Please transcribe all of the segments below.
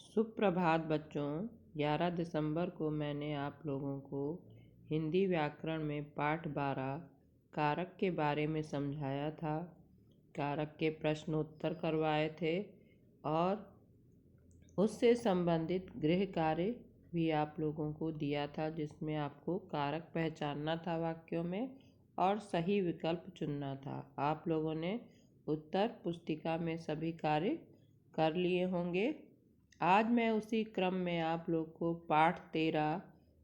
सुप्रभात बच्चों। 11 दिसंबर को मैंने आप लोगों को हिंदी व्याकरण में पाठ 12 कारक के बारे में समझाया था। कारक के प्रश्नोत्तर करवाए थे और उससे संबंधित गृह कार्य भी आप लोगों को दिया था, जिसमें आपको कारक पहचानना था वाक्यों में और सही विकल्प चुनना था। आप लोगों ने उत्तर पुस्तिका में सभी कार्य कर लिए होंगे। आज मैं उसी क्रम में आप लोग को पाठ 13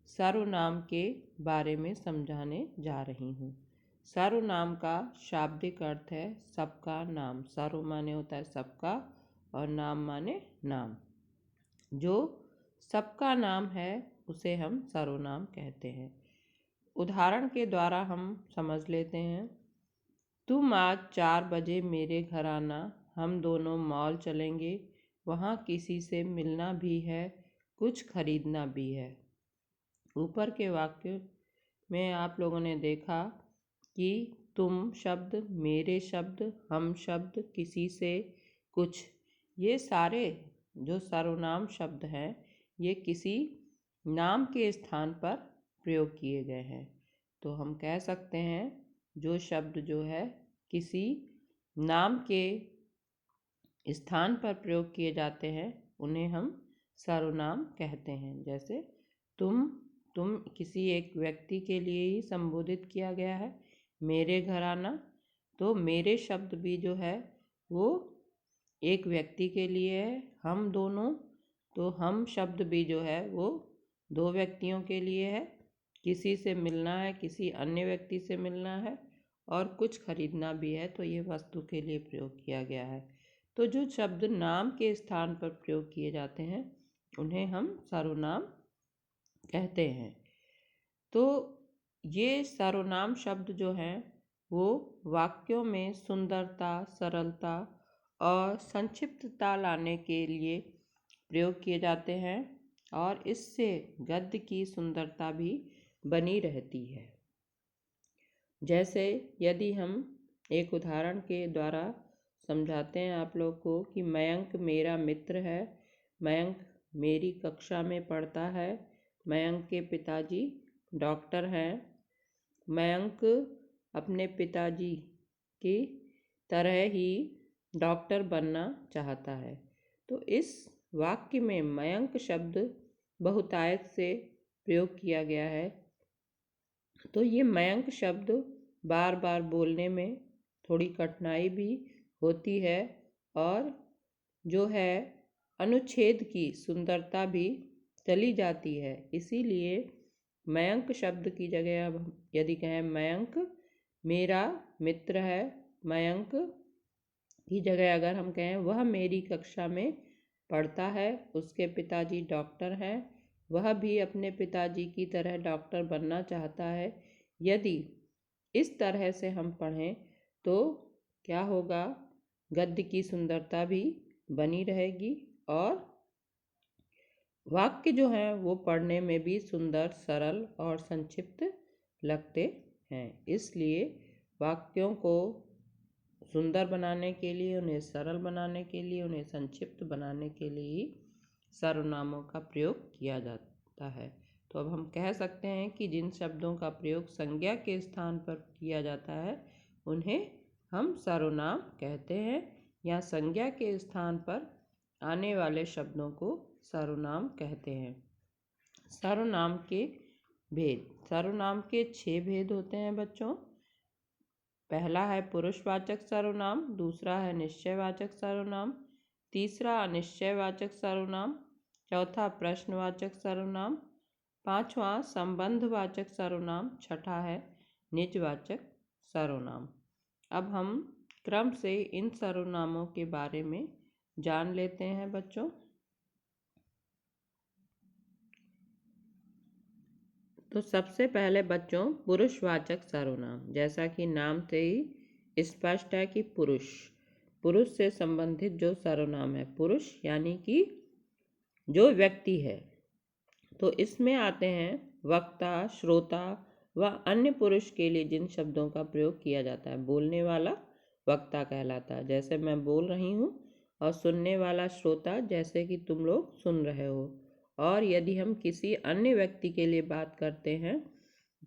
सर्वनाम के बारे में समझाने जा रही हूँ। सर्वनाम का शाब्दिक अर्थ है सबका नाम। सर्व माने होता है सबका और नाम माने नाम। जो सबका नाम है उसे हम सर्वनाम कहते हैं। उदाहरण के द्वारा हम समझ लेते हैं। तुम आज 4 बजे मेरे घर आना, हम दोनों मॉल चलेंगे, वहाँ किसी से मिलना भी है, कुछ खरीदना भी है। ऊपर के वाक्य में आप लोगों ने देखा कि तुम शब्द, मेरे शब्द, हम शब्द, किसी से, कुछ, ये सारे जो सर्वनाम शब्द हैं ये किसी नाम के स्थान पर प्रयोग किए गए हैं। तो हम कह सकते हैं जो शब्द जो है किसी नाम के स्थान पर प्रयोग किए जाते हैं उन्हें हम सर्वनाम कहते हैं। जैसे तुम किसी एक व्यक्ति के लिए ही संबोधित किया गया है। मेरे घर आना, तो मेरे शब्द भी जो है वो एक व्यक्ति के लिए है। हम दोनों, तो हम शब्द भी जो है वो 2 व्यक्तियों के लिए है। किसी से मिलना है, किसी अन्य व्यक्ति से मिलना है और कुछ खरीदना भी है, तो ये वस्तु के लिए प्रयोग किया गया है। तो जो शब्द नाम के स्थान पर प्रयोग किए जाते हैं उन्हें हम सर्वनाम कहते हैं। तो ये सर्वनाम शब्द जो हैं वो वाक्यों में सुंदरता, सरलता और संक्षिप्तता लाने के लिए प्रयोग किए जाते हैं और इससे गद्य की सुंदरता भी बनी रहती है। जैसे यदि हम एक उदाहरण के द्वारा समझाते हैं आप लोग को कि मयंक मेरा मित्र है, मयंक मेरी कक्षा में पढ़ता है, मयंक के पिताजी डॉक्टर हैं, मयंक अपने पिताजी की तरह ही डॉक्टर बनना चाहता है। तो इस वाक्य में मयंक शब्द बहुतायत से प्रयोग किया गया है। तो ये मयंक शब्द बार बार बोलने में थोड़ी कठिनाई भी होती है और जो है अनुच्छेद की सुंदरता भी चली जाती है। इसीलिए मयंक शब्द की जगह अब यदि कहें मयंक मेरा मित्र है, मयंक की जगह अगर हम कहें वह मेरी कक्षा में पढ़ता है, उसके पिताजी डॉक्टर हैं, वह भी अपने पिताजी की तरह डॉक्टर बनना चाहता है। यदि इस तरह से हम पढ़ें तो क्या होगा, गद्य की सुंदरता भी बनी रहेगी और वाक्य जो हैं वो पढ़ने में भी सुंदर, सरल और संक्षिप्त लगते हैं। इसलिए वाक्यों को सुंदर बनाने के लिए, उन्हें सरल बनाने के लिए, उन्हें संक्षिप्त बनाने के लिए ही सर्वनामों का प्रयोग किया जाता है। तो अब हम कह सकते हैं कि जिन शब्दों का प्रयोग संज्ञा के स्थान पर किया जाता है उन्हें हम सर्वनाम कहते हैं, या संज्ञा के स्थान पर आने वाले शब्दों को सर्वनाम कहते हैं। सर्वनाम के भेद। सर्वनाम के 6 भेद होते हैं बच्चों। पहला है पुरुषवाचक सर्वनाम, दूसरा है निश्चयवाचक सर्वनाम, तीसरा अनिश्चयवाचक सर्वनाम, चौथा प्रश्नवाचक सर्वनाम, पांचवा संबंधवाचक सर्वनाम, छठा है निजवाचक सर्वनाम। अब हम क्रम से इन सर्वनामों के बारे में जान लेते हैं बच्चों। तो सबसे पहले बच्चों पुरुषवाचक सर्वनाम, जैसा कि नाम से ही स्पष्ट है कि पुरुष से संबंधित जो सर्वनाम है, पुरुष यानी कि जो व्यक्ति है, तो इसमें आते हैं वक्ता, श्रोता व अन्य पुरुष के लिए जिन शब्दों का प्रयोग किया जाता है। बोलने वाला वक्ता कहलाता है। जैसे मैं बोल रही हूँ और सुनने वाला श्रोता, जैसे कि तुम लोग सुन रहे हो। और यदि हम किसी अन्य व्यक्ति के लिए बात करते हैं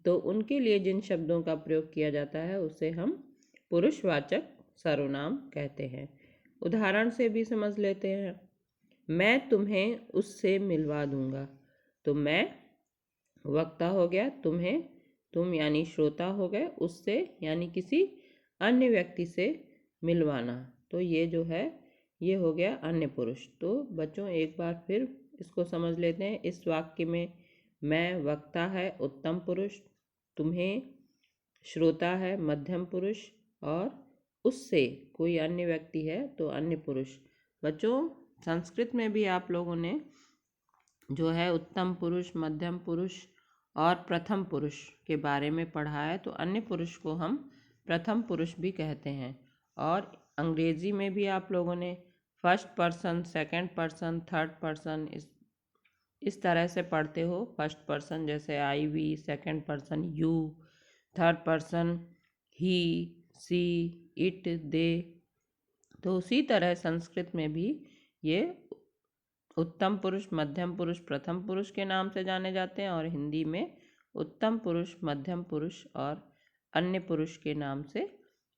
तो उनके लिए जिन शब्दों का प्रयोग किया जाता है उसे हम पुरुषवाचक सर्वनाम कहते हैं। उदाहरण से भी समझ लेते हैं। मैं तुम्हें उससे मिलवा दूंगा। तो मैं वक्ता हो गया, तुम्हें तुम यानी श्रोता हो गए, उससे यानी किसी अन्य व्यक्ति से मिलवाना, तो ये जो है ये हो गया अन्य पुरुष। तो बच्चों एक बार फिर इसको समझ लेते हैं। इस वाक्य में मैं वक्ता है उत्तम पुरुष, तुम्हें श्रोता है मध्यम पुरुष, और उससे कोई अन्य व्यक्ति है तो अन्य पुरुष। बच्चों संस्कृत में भी आप लोगों ने जो है उत्तम पुरुष, मध्यम पुरुष और प्रथम पुरुष के बारे में पढ़ा है। तो अन्य पुरुष को हम प्रथम पुरुष भी कहते हैं। और अंग्रेजी में भी आप लोगों ने first person, second person, third person इस तरह से पढ़ते हो। फर्स्ट पर्सन जैसे I we, second person you, third person he, she, it, they. तो उसी तरह संस्कृत में भी ये उत्तम पुरुष, मध्यम पुरुष, प्रथम पुरुष के नाम से जाने जाते हैं, और हिंदी में उत्तम पुरुष, मध्यम पुरुष और अन्य पुरुष के नाम से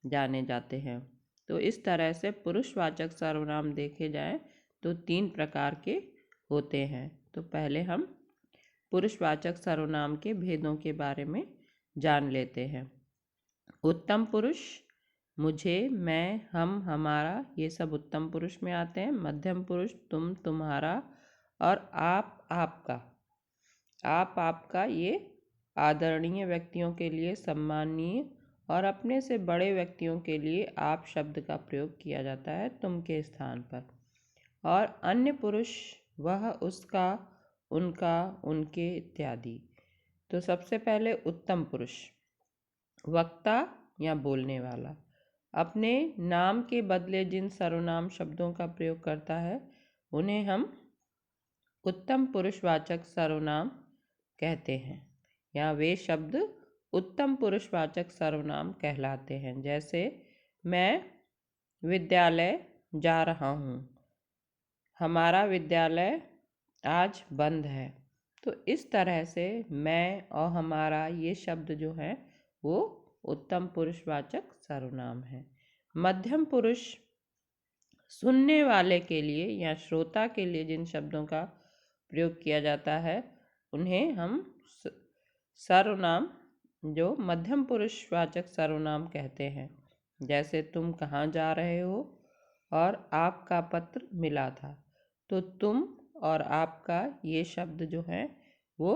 जाने जाते हैं। तो इस तरह से पुरुषवाचक सर्वनाम देखे जाएं तो 3 प्रकार के होते हैं। तो पहले हम पुरुषवाचक सर्वनाम के भेदों के बारे में जान लेते हैं। उत्तम पुरुष मुझे, मैं, हम, हमारा, ये सब उत्तम पुरुष में आते हैं। मध्यम पुरुष तुम, तुम्हारा और आप, आपका। आप, आपका ये आदरणीय व्यक्तियों के लिए, सम्माननीय और अपने से बड़े व्यक्तियों के लिए आप शब्द का प्रयोग किया जाता है तुम के स्थान पर। और अन्य पुरुष वह, उसका, उनका, उनके इत्यादि। तो सबसे पहले उत्तम पुरुष, वक्ता या बोलने वाला, अपने नाम के बदले जिन सर्वनाम शब्दों का प्रयोग करता है उन्हें हम उत्तम पुरुषवाचक सर्वनाम कहते हैं, या वे शब्द उत्तम पुरुषवाचक सर्वनाम कहलाते हैं। जैसे मैं विद्यालय जा रहा हूँ, हमारा विद्यालय आज बंद है। तो इस तरह से मैं और हमारा ये शब्द जो है वो उत्तम पुरुषवाचक सर्वनाम है। मध्यम पुरुष सुनने वाले के लिए या श्रोता के लिए जिन शब्दों का प्रयोग किया जाता है उन्हें हम सर्वनाम जो मध्यम पुरुषवाचक सर्वनाम कहते हैं। जैसे तुम कहाँ जा रहे हो और आपका पत्र मिला था। तो तुम और आपका ये शब्द जो है वो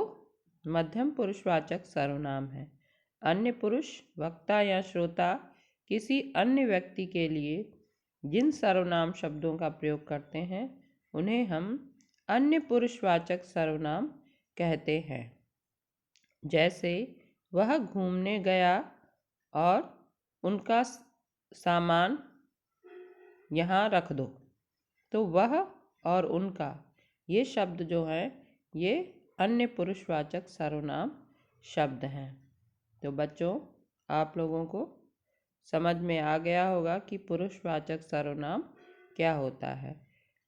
मध्यम पुरुषवाचक सर्वनाम है। अन्य पुरुष वक्ता या श्रोता किसी अन्य व्यक्ति के लिए जिन सर्वनाम शब्दों का प्रयोग करते हैं उन्हें हम अन्य पुरुषवाचक सर्वनाम कहते हैं। जैसे वह घूमने गया और उनका सामान यहाँ रख दो। तो वह और उनका ये शब्द जो है ये अन्य पुरुषवाचक सर्वनाम शब्द हैं। तो बच्चों आप लोगों को समझ में आ गया होगा कि पुरुषवाचक सर्वनाम क्या होता है।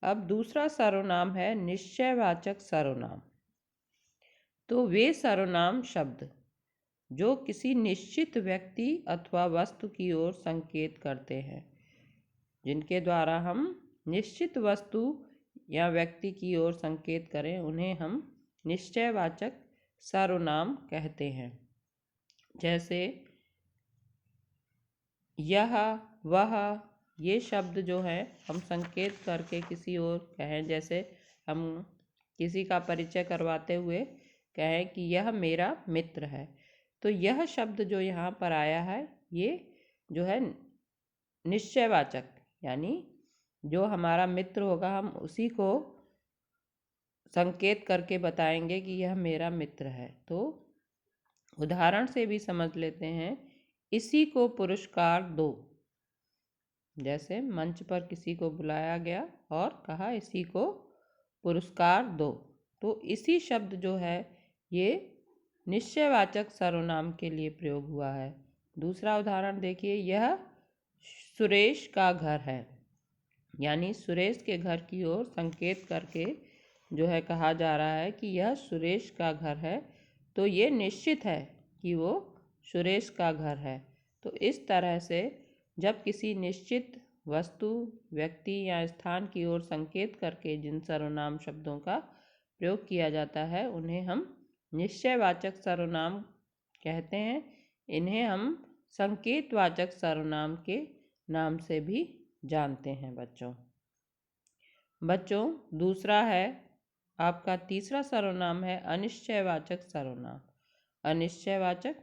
अब दूसरा सर्वनाम है निश्चयवाचक सर्वनाम। तो वे सर्वनाम शब्द जो किसी निश्चित व्यक्ति अथवा वस्तु की ओर संकेत करते हैं, जिनके द्वारा हम निश्चित वस्तु या व्यक्ति की ओर संकेत करें, उन्हें हम निश्चयवाचक सर्वनाम कहते हैं। जैसे यह, वह, ये शब्द जो है हम संकेत करके किसी ओर कहें, जैसे हम किसी का परिचय करवाते हुए कहें कि यह मेरा मित्र है। तो यह शब्द जो यहाँ पर आया है ये जो है निश्चयवाचक, यानी जो हमारा मित्र होगा हम उसी को संकेत करके बताएंगे कि यह मेरा मित्र है। तो उदाहरण से भी समझ लेते हैं। इसी को पुरस्कार दो। जैसे मंच पर किसी को बुलाया गया और कहा इसी को पुरस्कार दो। तो इसी शब्द जो है ये निश्चयवाचक सर्वनाम के लिए प्रयोग हुआ है। दूसरा उदाहरण देखिए, यह सुरेश का घर है। यानी सुरेश के घर की ओर संकेत करके जो है कहा जा रहा है कि यह सुरेश का घर है, तो ये निश्चित है कि वो सुरेश का घर है। तो इस तरह से जब किसी निश्चित वस्तु, व्यक्ति या स्थान की ओर संकेत करके जिन सर्वनाम शब्दों का प्रयोग किया जाता है उन्हें हम निश्चयवाचक सर्वनाम कहते हैं। इन्हें हम संकेतवाचक सर्वनाम के नाम से भी जानते हैं बच्चों दूसरा है आपका तीसरा सर्वनाम है अनिश्चयवाचक सर्वनाम। अनिश्चयवाचक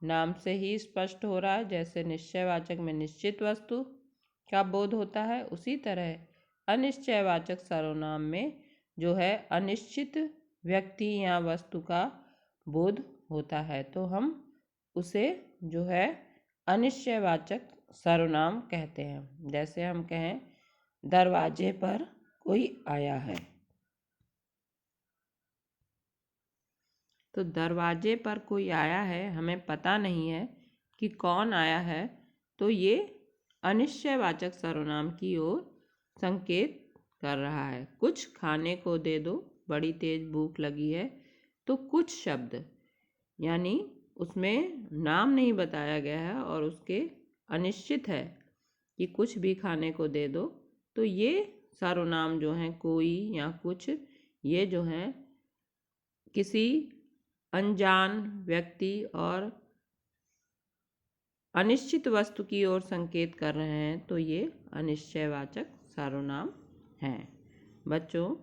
नाम से ही स्पष्ट हो रहा है, जैसे निश्चयवाचक में निश्चित वस्तु का बोध होता है, उसी तरह अनिश्चयवाचक सर्वनाम में जो है अनिश्चित व्यक्ति या वस्तु का बोध होता है, तो हम उसे जो है अनिश्चयवाचक सर्वनाम कहते हैं। जैसे हम कहें दरवाजे पर कोई आया है, तो दरवाजे पर कोई आया है, हमें पता नहीं है कि कौन आया है, तो ये अनिश्चयवाचक सर्वनाम की ओर संकेत कर रहा है। कुछ खाने को दे दो, बड़ी तेज भूख लगी है, तो कुछ शब्द यानी उसमें नाम नहीं बताया गया है और उसके अनिश्चित है कि कुछ भी खाने को दे दो, तो ये सर्वनाम जो हैं कोई या कुछ, ये जो हैं किसी अनजान व्यक्ति और अनिश्चित वस्तु की ओर संकेत कर रहे हैं, तो ये अनिश्चयवाचक सर्वनाम हैं। बच्चों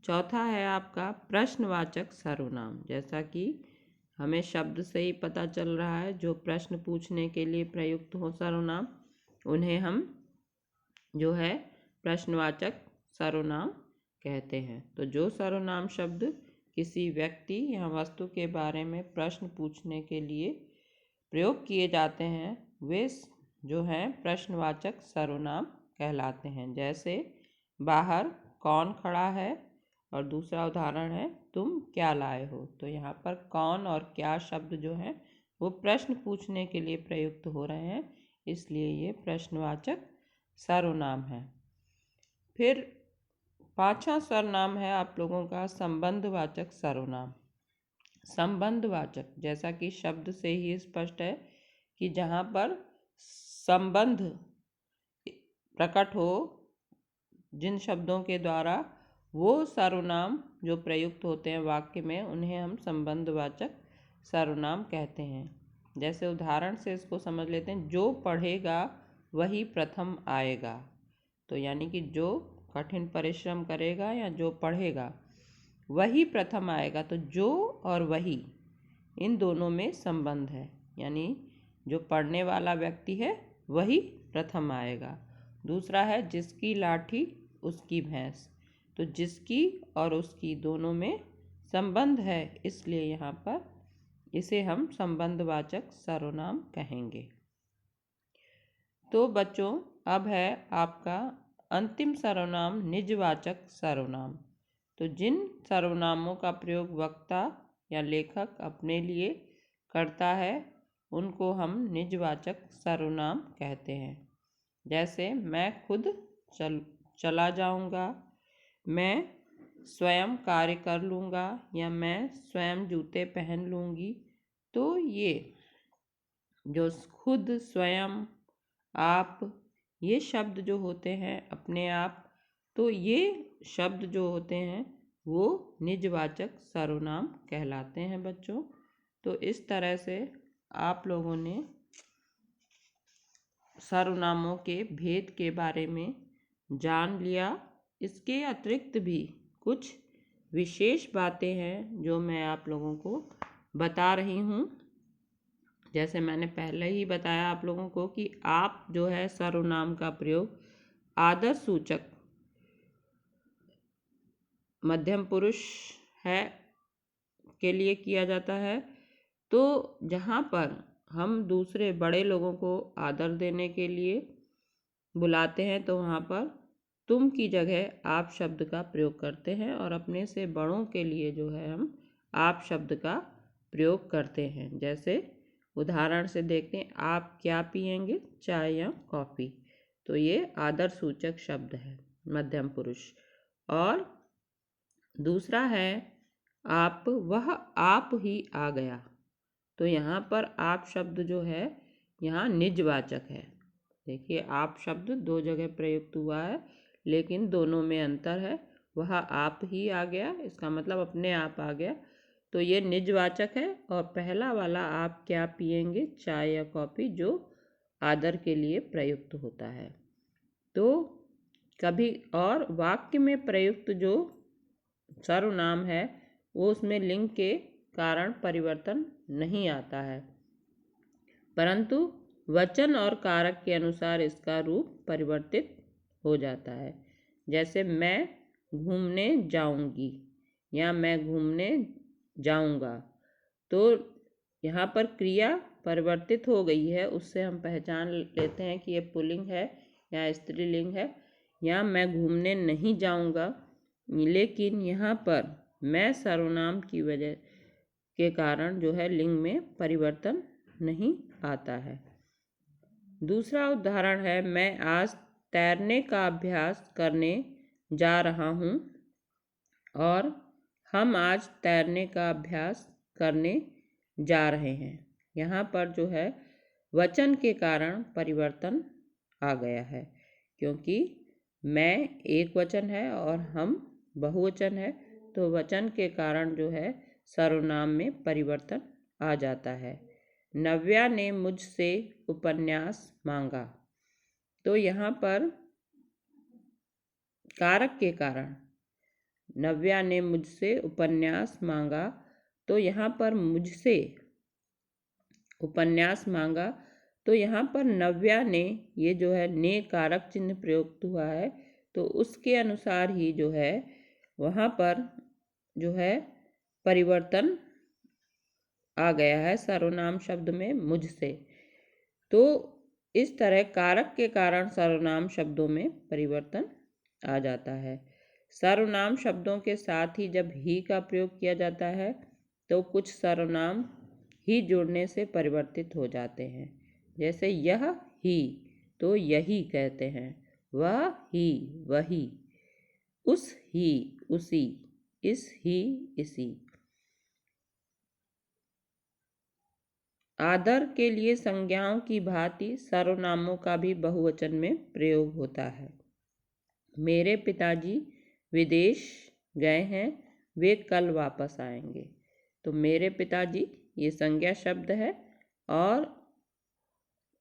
चौथा है आपका प्रश्नवाचक सर्वनाम। जैसा कि हमें शब्द से ही पता चल रहा है, जो प्रश्न पूछने के लिए प्रयुक्त हो सर्वनाम, उन्हें हम जो है प्रश्नवाचक सर्वनाम कहते हैं। तो जो सर्वनाम शब्द किसी व्यक्ति या वस्तु के बारे में प्रश्न पूछने के लिए प्रयोग किए जाते हैं, वे जो हैं प्रश्नवाचक सर्वनाम कहलाते हैं। जैसे बाहर कौन खड़ा है, और दूसरा उदाहरण है तुम क्या लाए हो। तो यहाँ पर कौन और क्या शब्द जो हैं वो प्रश्न पूछने के लिए प्रयुक्त हो रहे हैं, इसलिए ये प्रश्नवाचक सर्वनाम है। फिर पांचवा सर्वनाम है आप लोगों का संबंधवाचक सर्वनाम। संबंधवाचक, जैसा कि शब्द से ही स्पष्ट है कि जहाँ पर संबंध प्रकट हो, जिन शब्दों के द्वारा वो सर्वनाम जो प्रयुक्त होते हैं वाक्य में, उन्हें हम संबंधवाचक सर्वनाम कहते हैं। जैसे उदाहरण से इसको समझ लेते हैं, जो पढ़ेगा वही प्रथम आएगा। तो यानी कि जो कठिन परिश्रम करेगा या जो पढ़ेगा वही प्रथम आएगा। तो जो और वही, इन दोनों में संबंध है, यानी जो पढ़ने वाला व्यक्ति है वही प्रथम आएगा। दूसरा है जिसकी लाठी उसकी भैंस। तो जिसकी और उसकी दोनों में संबंध है, इसलिए यहाँ पर इसे हम संबंधवाचक सर्वनाम कहेंगे। तो बच्चों अब है आपका अंतिम सर्वनाम निजवाचक सर्वनाम। तो जिन सर्वनामों का प्रयोग वक्ता या लेखक अपने लिए करता है, उनको हम निजवाचक सर्वनाम कहते हैं। जैसे मैं खुद चला जाऊंगा, मैं स्वयं कार्य कर लूँगा, या मैं स्वयं जूते पहन लूँगी। तो ये जो खुद, स्वयं, आप, ये शब्द जो होते हैं अपने आप, तो ये शब्द जो होते हैं वो निजवाचक सर्वनाम कहलाते हैं बच्चों। तो इस तरह से आप लोगों ने सर्वनामों के भेद के बारे में जान लिया। इसके अतिरिक्त भी कुछ विशेष बातें हैं जो मैं आप लोगों को बता रही हूँ। जैसे मैंने पहले ही बताया आप लोगों को कि आप जो है सर्वनाम का प्रयोग आदर्श सूचक मध्यम पुरुष है के लिए किया जाता है। तो जहाँ पर हम दूसरे बड़े लोगों को आदर देने के लिए बुलाते हैं, तो वहाँ पर तुम की जगह आप शब्द का प्रयोग करते हैं, और अपने से बड़ों के लिए जो है हम आप शब्द का प्रयोग करते हैं। जैसे उदाहरण से देखते हैं, आप क्या पिएंगे, चाय या कॉफ़ी। तो ये आदर सूचक शब्द है, मध्यम पुरुष। और दूसरा है आप, वह आप ही आ गया। तो यहाँ पर आप शब्द जो है यहाँ निजवाचक है। देखिए, आप शब्द दो जगह प्रयुक्त हुआ है, लेकिन दोनों में अंतर है। वह आप ही आ गया, इसका मतलब अपने आप आ गया, तो ये निजवाचक है। और पहला वाला आप क्या पिएंगे, चाय या कॉफ़ी, जो आदर के लिए प्रयुक्त होता है। तो कभी और वाक्य में प्रयुक्त जो सर्वनाम है वो उसमें लिंग के कारण परिवर्तन नहीं आता है, परंतु वचन और कारक के अनुसार इसका रूप परिवर्तित हो जाता है। जैसे मैं घूमने जाऊंगी या मैं घूमने जाऊंगा, तो यहाँ पर क्रिया परिवर्तित हो गई है, उससे हम पहचान लेते हैं कि ये पुल्लिंग है या स्त्रीलिंग है। या मैं घूमने नहीं जाऊंगा, लेकिन यहाँ पर मैं सर्वनाम की वजह के कारण जो है लिंग में परिवर्तन नहीं आता है। दूसरा उदाहरण है, मैं आज तैरने का अभ्यास करने जा रहा हूँ और हम आज तैरने का अभ्यास करने जा रहे हैं। यहाँ पर जो है वचन के कारण परिवर्तन आ गया है, क्योंकि मैं एक वचन है और हम बहुवचन है, तो वचन के कारण जो है सर्वनाम में परिवर्तन आ जाता है। नव्या ने मुझसे उपन्यास मांगा, तो यहाँ पर कारक के कारण नव्या ने मुझसे उपन्यास मांगा, तो यहाँ पर मुझसे उपन्यास मांगा, तो यहाँ पर नव्या ने, ये जो है ने कारक चिन्ह प्रयुक्त हुआ है, तो उसके अनुसार ही जो है वहाँ पर जो है परिवर्तन आ गया है सर्वनाम शब्द में मुझसे। तो इस तरह कारक के कारण सर्वनाम शब्दों में परिवर्तन आ जाता है। सर्वनाम शब्दों के साथ ही जब ही का प्रयोग किया जाता है तो कुछ सर्वनाम ही जोड़ने से परिवर्तित हो जाते हैं। जैसे यह ही, तो यही कहते हैं, वह ही, वही, उस ही, उसी, इस ही, इसी। आदर के लिए संज्ञाओं की भांति सर्वनामों का भी बहुवचन में प्रयोग होता है। मेरे पिताजी विदेश गए हैं, वे कल वापस आएंगे। तो मेरे पिताजी ये संज्ञा शब्द है, और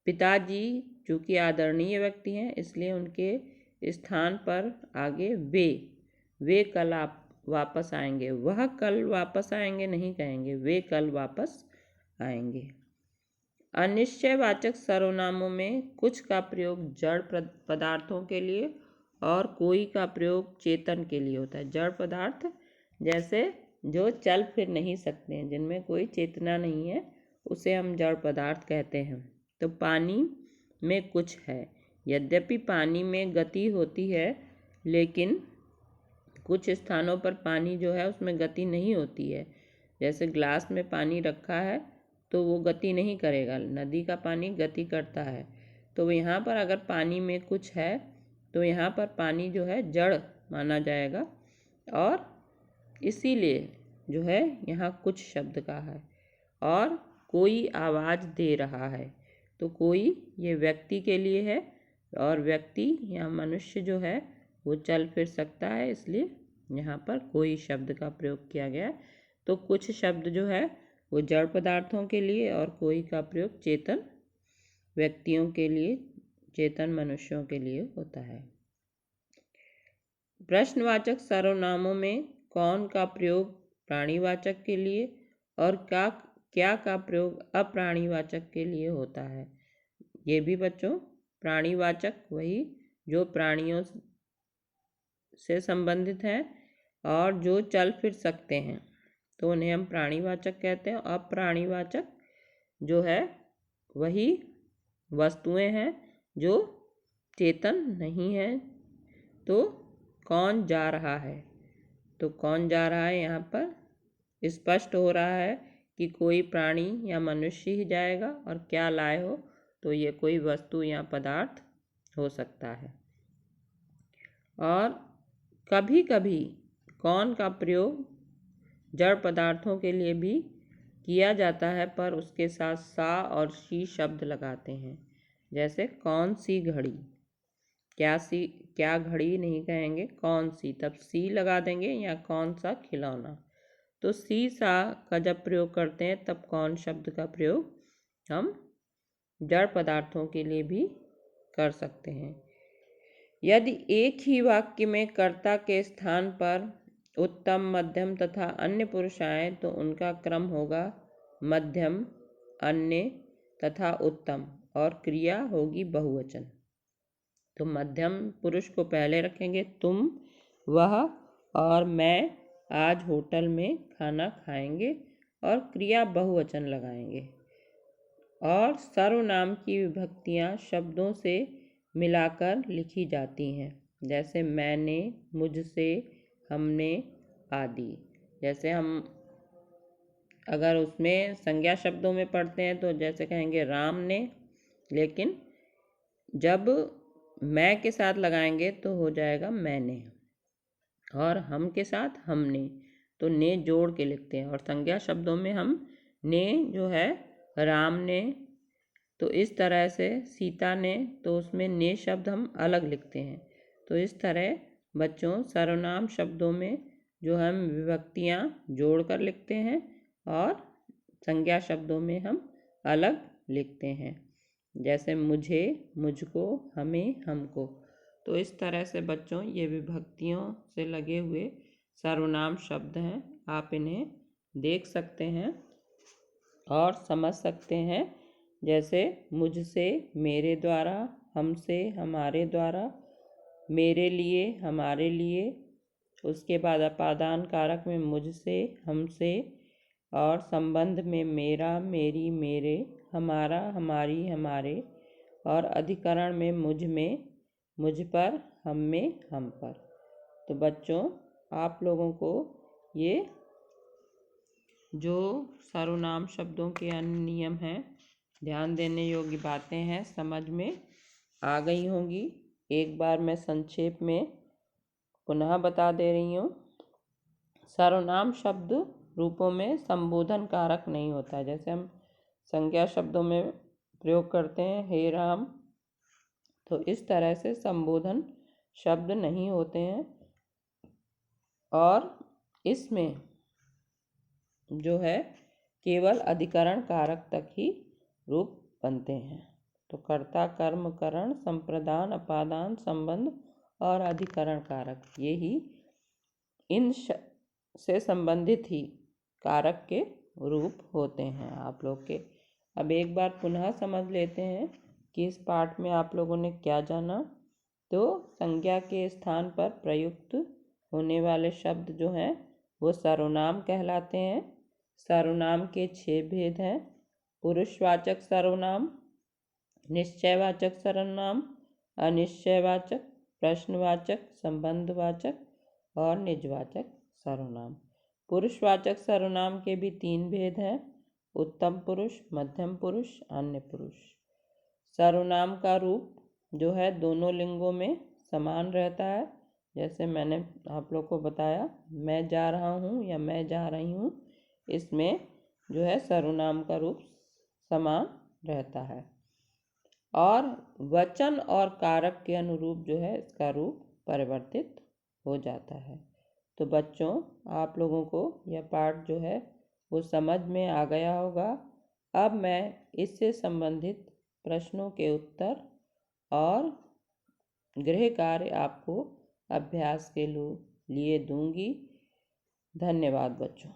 पिताजी चूँकि आदरणीय व्यक्ति हैं, इसलिए उनके स्थान पर आगे वे कल आप वापस आएंगे। वह कल वापस आएंगे नहीं कहेंगे, वे कल वापस आएंगे। अनिश्चयवाचक सर्वनामों में कुछ का प्रयोग जड़ पदार्थों के लिए और कोई का प्रयोग चेतन के लिए होता है। जड़ पदार्थ जैसे जो चल फिर नहीं सकते हैं, जिनमें कोई चेतना नहीं है, उसे हम जड़ पदार्थ कहते हैं। तो पानी में कुछ है, यद्यपि पानी में गति होती है, लेकिन कुछ स्थानों पर पानी जो है उसमें गति नहीं होती है। जैसे ग्लास में पानी रखा है तो वो गति नहीं करेगा, नदी का पानी गति करता है। तो यहाँ पर अगर पानी में कुछ है तो यहाँ पर पानी जो है जड़ माना जाएगा, और इसीलिए जो है यहाँ कुछ शब्द का है। और कोई आवाज़ दे रहा है, तो कोई ये व्यक्ति के लिए है, और व्यक्ति या मनुष्य जो है वो चल फिर सकता है, इसलिए यहाँ पर कोई शब्द का प्रयोग किया गया। तो कुछ शब्द जो है वो जड़ पदार्थों के लिए और कोई का प्रयोग चेतन व्यक्तियों के लिए, चेतन मनुष्यों के लिए होता है। प्रश्नवाचक सर्वनामों में कौन का प्रयोग प्राणीवाचक के लिए और क्या का प्रयोग अप्राणीवाचक के लिए होता है। ये भी बच्चों, प्राणीवाचक वही जो प्राणियों से संबंधित हैं और जो चल फिर सकते हैं, तो उन्हें हम प्राणीवाचक कहते हैं। अप्राणीवाचक जो है वही वस्तुएं हैं जो चेतन नहीं है। तो कौन जा रहा है, तो कौन जा रहा है, यहाँ पर स्पष्ट हो रहा है कि कोई प्राणी या मनुष्य ही जाएगा। और क्या लाए हो, तो ये कोई वस्तु या पदार्थ हो सकता है। और कभी कभी कौन का प्रयोग जड़ पदार्थों के लिए भी किया जाता है, पर उसके साथ सा और शी शब्द लगाते हैं। जैसे कौन सी घड़ी, क्या घड़ी नहीं कहेंगे, कौन सी, तब सी लगा देंगे, या कौन सा खिलौना। तो सी सा का जब प्रयोग करते हैं तब कौन शब्द का प्रयोग हम जड़ पदार्थों के लिए भी कर सकते हैं। यदि एक ही वाक्य में कर्ता के स्थान पर उत्तम, मध्यम तथा अन्य पुरुष आए तो उनका क्रम होगा मध्यम, अन्य तथा उत्तम, और क्रिया होगी बहुवचन। तो मध्यम पुरुष को पहले रखेंगे, तुम, वह और मैं आज होटल में खाना खाएंगे, और क्रिया बहुवचन लगाएंगे। और सर्वनाम की विभक्तियां शब्दों से मिलाकर लिखी जाती हैं, जैसे मैंने, मुझसे, हमने आदि। जैसे हम अगर उसमें संज्ञा शब्दों में पढ़ते हैं तो जैसे कहेंगे राम ने, लेकिन जब मैं के साथ लगाएंगे तो हो जाएगा मैंने, और हम के साथ हमने, तो ने जोड़ के लिखते हैं। और संज्ञा शब्दों में हम ने जो है राम ने, तो इस तरह से सीता ने, तो उसमें ने शब्द हम अलग लिखते हैं। तो इस तरह बच्चों सर्वनाम शब्दों में जो हम विभक्तियाँ जोड़ कर लिखते हैं और संज्ञा शब्दों में हम अलग लिखते हैं, जैसे मुझे, मुझको, हमें, हमको। तो इस तरह से बच्चों ये विभक्तियों से लगे हुए सर्वनाम शब्द हैं। आप इन्हें देख सकते हैं और समझ सकते हैं, जैसे मुझसे, मेरे द्वारा, हमसे, हमारे द्वारा, मेरे लिए, हमारे लिए। उसके बाद अपादान कारक में मुझसे, हमसे, और संबंध में मेरा, मेरी, मेरे, हमारा, हमारी, हमारे, और अधिकरण में मुझ में, मुझ पर, हम में, हम पर। तो बच्चों आप लोगों को ये जो सर्वनाम शब्दों के अन्य नियम हैं, ध्यान देने योग्य बातें हैं, समझ में आ गई होंगी। एक बार मैं संक्षेप में पुनः बता दे रही हूँ। सर्वनाम शब्द रूपों में संबोधन कारक नहीं होता है। जैसे हम संज्ञा शब्दों में प्रयोग करते हैं, हे राम, तो इस तरह से संबोधन शब्द नहीं होते हैं, और इसमें जो है केवल अधिकरण कारक तक ही रूप बनते हैं। तो कर्ता, कर्म, करण, संप्रदान, अपादान, संबंध और अधिकरण कारक, ये ही इन से संबंधित ही कारक के रूप होते हैं आप लोग के। अब एक बार पुनः समझ लेते हैं कि इस पाठ में आप लोगों ने क्या जाना। तो संज्ञा के स्थान पर प्रयुक्त होने वाले शब्द जो हैं वो सर्वनाम कहलाते हैं। सर्वनाम के 6 भेद हैं: पुरुषवाचक सर्वनाम, निश्चयवाचक सर्वनाम, अनिश्चयवाचक, प्रश्नवाचक, संबंधवाचक और निजवाचक सर्वनाम। पुरुषवाचक सर्वनाम के भी 3 भेद हैं: उत्तम पुरुष, मध्यम पुरुष, अन्य पुरुष। सर्वनाम का रूप जो है दोनों लिंगों में समान रहता है। जैसे मैंने आप लोग को बताया, मैं जा रहा हूँ या मैं जा रही हूँ, इसमें जो है सर्वनाम का रूप समान रहता है। और वचन और कारक के अनुरूप जो है इसका रूप परिवर्तित हो जाता है। तो बच्चों आप लोगों को यह पाठ जो है वो समझ में आ गया होगा। अब मैं इससे संबंधित प्रश्नों के उत्तर और गृह कार्य आपको अभ्यास के लिए दूंगी। धन्यवाद बच्चों।